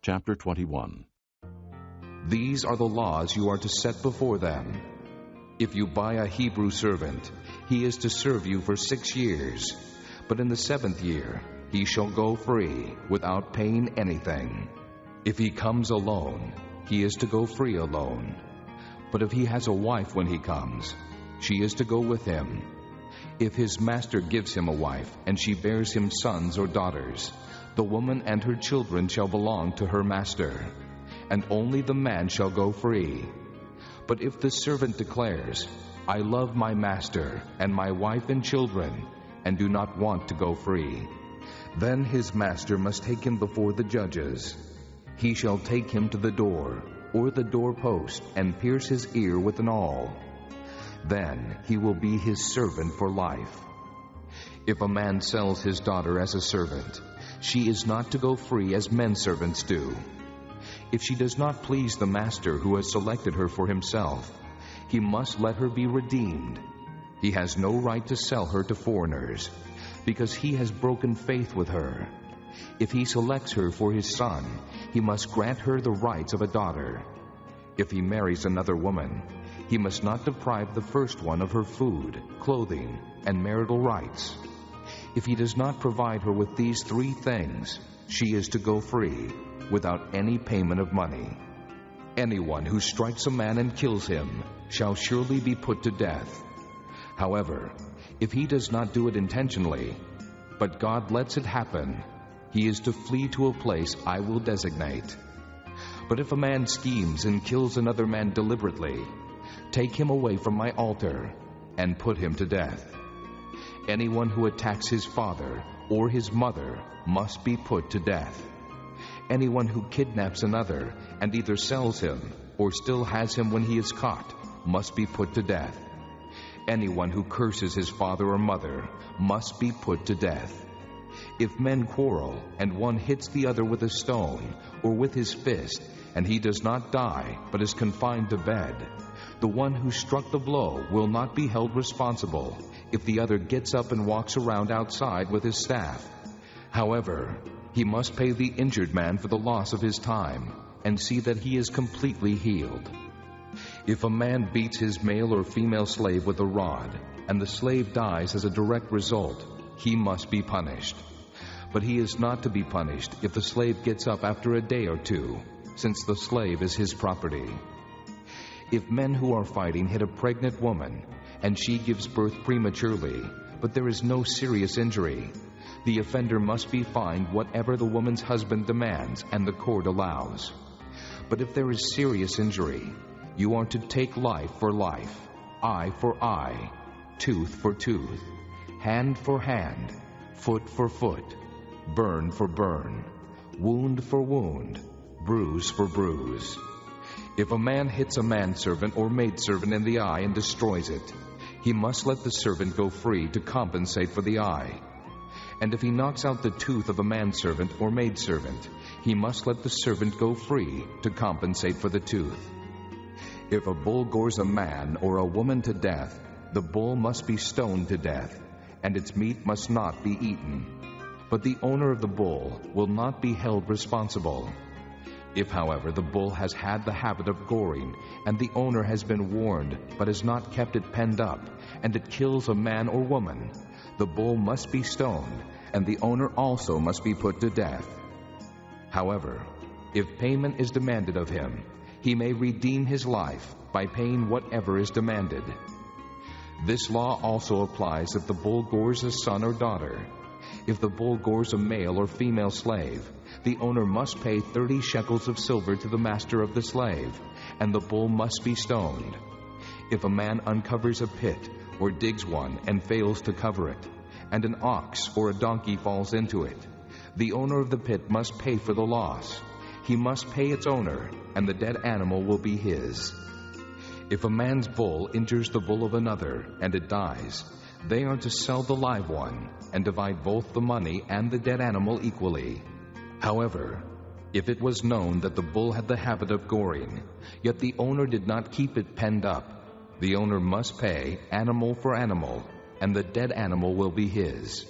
Chapter 21. These are the laws you are to set before them. If you buy a Hebrew servant, he is to serve you for 6 years. But in the 7th year, he shall go free, without paying anything. If he comes alone, he is to go free alone. But if he has a wife when he comes, she is to go with him. If his master gives him a wife, and she bears him sons or daughters, the woman and her children shall belong to her master, and only the man shall go free. But if the servant declares, I love my master and my wife and children, and do not want to go free, then his master must take him before the judges. He shall take him to the door, or the doorpost, and pierce his ear with an awl. Then he will be his servant for life. If a man sells his daughter as a servant, she is not to go free as men servants do. If she does not please the master who has selected her for himself, he must let her be redeemed. He has no right to sell her to foreigners, because he has broken faith with her. If he selects her for his son, he must grant her the rights of a daughter. If he marries another woman, he must not deprive the first one of her food, clothing, and marital rights. If he does not provide her with these 3 things, she is to go free, without any payment of money. Anyone who strikes a man and kills him shall surely be put to death. However, if he does not do it intentionally, but God lets it happen, he is to flee to a place I will designate. But if a man schemes and kills another man deliberately, take him away from my altar and put him to death. Anyone who attacks his father or his mother must be put to death. Anyone who kidnaps another and either sells him or still has him when he is caught must be put to death. Anyone who curses his father or mother must be put to death. If men quarrel and one hits the other with a stone or with his fist, and he does not die but is confined to bed, the one who struck the blow will not be held responsible if the other gets up and walks around outside with his staff. However, he must pay the injured man for the loss of his time and see that he is completely healed. If a man beats his male or female slave with a rod, and the slave dies as a direct result, he must be punished. But he is not to be punished if the slave gets up after a day or 2, since the slave is his property. If men who are fighting hit a pregnant woman, and she gives birth prematurely, but there is no serious injury, the offender must be fined whatever the woman's husband demands and the court allows. But if there is serious injury, you are to take life for life, eye for eye, tooth for tooth, hand for hand, foot for foot, burn for burn, wound for wound, bruise for bruise. If a man hits a manservant or maidservant in the eye and destroys it, he must let the servant go free to compensate for the eye. And if he knocks out the tooth of a manservant or maidservant, he must let the servant go free to compensate for the tooth. If a bull gores a man or a woman to death, the bull must be stoned to death, and its meat must not be eaten. But the owner of the bull will not be held responsible. If, however, the bull has had the habit of goring, and the owner has been warned but has not kept it penned up, and it kills a man or woman, the bull must be stoned, and the owner also must be put to death. However, if payment is demanded of him, he may redeem his life by paying whatever is demanded. This law also applies if the bull gores a son or daughter. If the bull gores a male or female slave, the owner must pay 30 shekels of silver to the master of the slave, and the bull must be stoned. If a man uncovers a pit or digs one and fails to cover it, and an ox or a donkey falls into it, the owner of the pit must pay for the loss. He must pay its owner, and the dead animal will be his. If a man's bull injures the bull of another, and it dies, they are to sell the live one, and divide both the money and the dead animal equally. However, if it was known that the bull had the habit of goring, yet the owner did not keep it penned up, the owner must pay animal for animal, and the dead animal will be his.